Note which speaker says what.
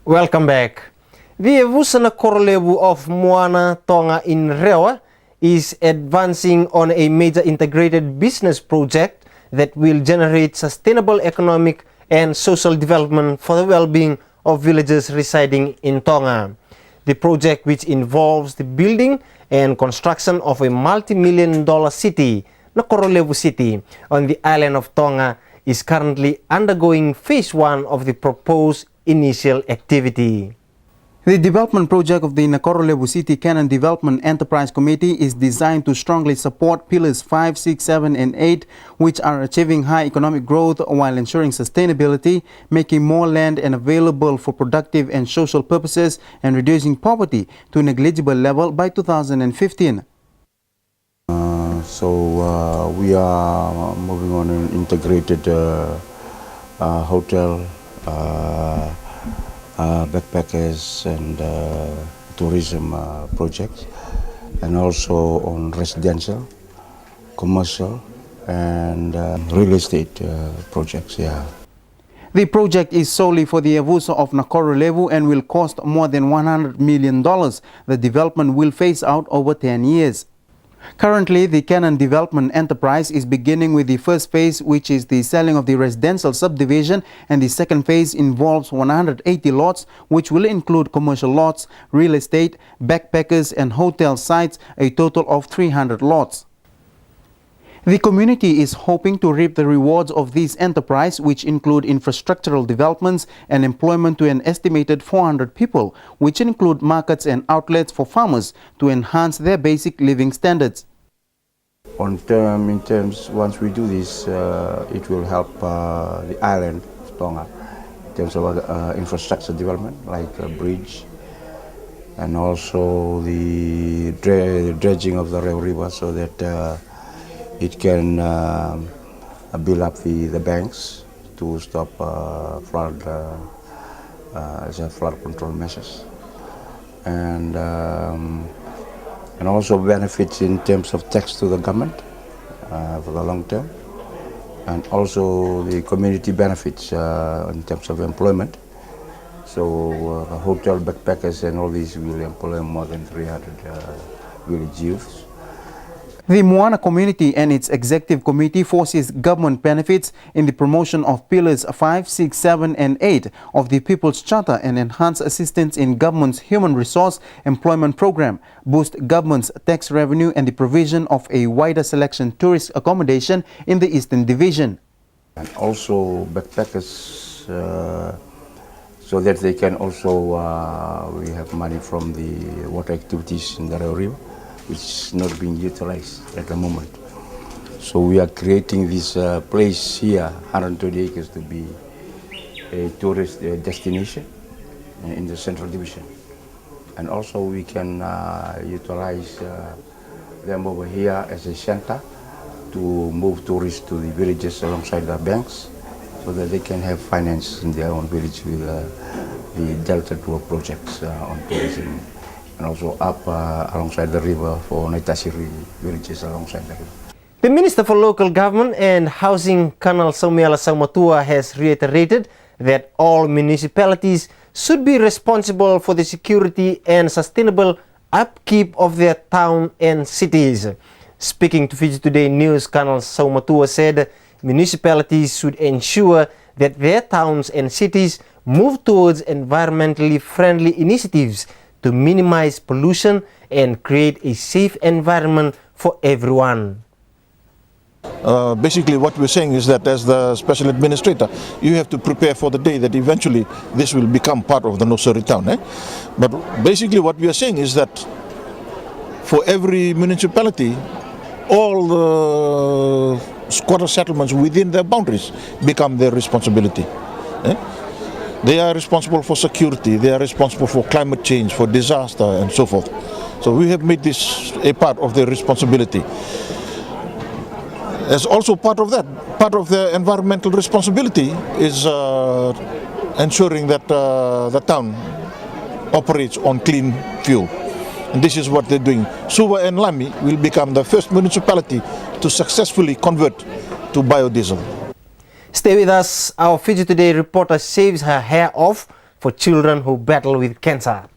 Speaker 1: Welcome back. The Evusana Korolevu of Moana Tonga in Rewa is advancing on a major integrated business project that will generate sustainable economic and social development for the well-being of villagers residing in Tonga. The project, which involves the building and construction of a multi-million-dollar city, Nakorolevu City, on the island of Tonga, is currently undergoing phase 1 of the proposed initial activity.
Speaker 2: The development project of the Nakorolevu City Canon Development Enterprise Committee is designed to strongly support pillars 5, 6, 7 and 8, which are achieving high economic growth while ensuring sustainability, making more land available for productive and social purposes, and reducing poverty to a negligible level by 2015.
Speaker 3: We are moving on an integrated hotel, backpackers and tourism projects, and also on residential, commercial and real estate projects.
Speaker 2: The project is solely for the Evusa of Nakorolevu and will cost more than $100 million. The development will phase out over 10 years. Currently, the Canon Development Enterprise is beginning with the first phase, which is the selling of the residential subdivision, and the second phase involves 180 lots, which will include commercial lots, real estate, backpackers and hotel sites, a total of 300 lots. The community is hoping to reap the rewards of this enterprise, which include infrastructural developments and employment to an estimated 400 people, which include markets and outlets for farmers to enhance their basic living standards.
Speaker 3: In terms, once we do this, it will help the island of Tonga in terms of infrastructure development, like a bridge, and also the dredging of the Rewa River, so that it can build up the banks to stop flood control measures, and also benefits in terms of tax to the government for the long term, and also the community benefits in terms of employment. So hotel backpackers and all these will employ more than 300 village youths.
Speaker 2: The Moana community and its executive committee foresees government benefits in the promotion of pillars 5, 6, 7 and 8 of the People's Charter and enhance assistance in government's human resource employment program, boost government's tax revenue and the provision of a wider selection tourist accommodation in the Eastern Division.
Speaker 3: And also backpackers, so that they can also, we have money from the water activities in the Rewa River, which is not being utilized at the moment. So we are creating this place here, 120 acres, to be a tourist destination in the Central Division. And also we can utilize them over here as a center to move tourists to the villages alongside the banks, so that they can have finance in their own village with the Delta Tour projects on tourism, and also up alongside the river for Naitasiri villages alongside the river.
Speaker 1: The Minister for Local Government and Housing, Colonel Saumiala Saumatua, has reiterated that all municipalities should be responsible for the security and sustainable upkeep of their town and cities. Speaking to Fiji Today News, Colonel Saumatua said municipalities should ensure that their towns and cities move towards environmentally friendly initiatives to minimize pollution and create a safe environment for everyone.
Speaker 4: Basically what we're saying is that as the special administrator, you have to prepare for the day that eventually this will become part of the Nosuri town. But basically what we are saying is that for every municipality, all the squatter settlements within their boundaries become their responsibility. They are responsible for security, they are responsible for climate change, for disaster and so forth. So we have made this a part of their responsibility. As also part of that, part of their environmental responsibility is ensuring that the town operates on clean fuel. And this is what they're doing. Suva and Lami will become the first municipality to successfully convert to biodiesel.
Speaker 1: Stay with us. Our Fiji Today reporter shaves her hair off for children who battle with cancer.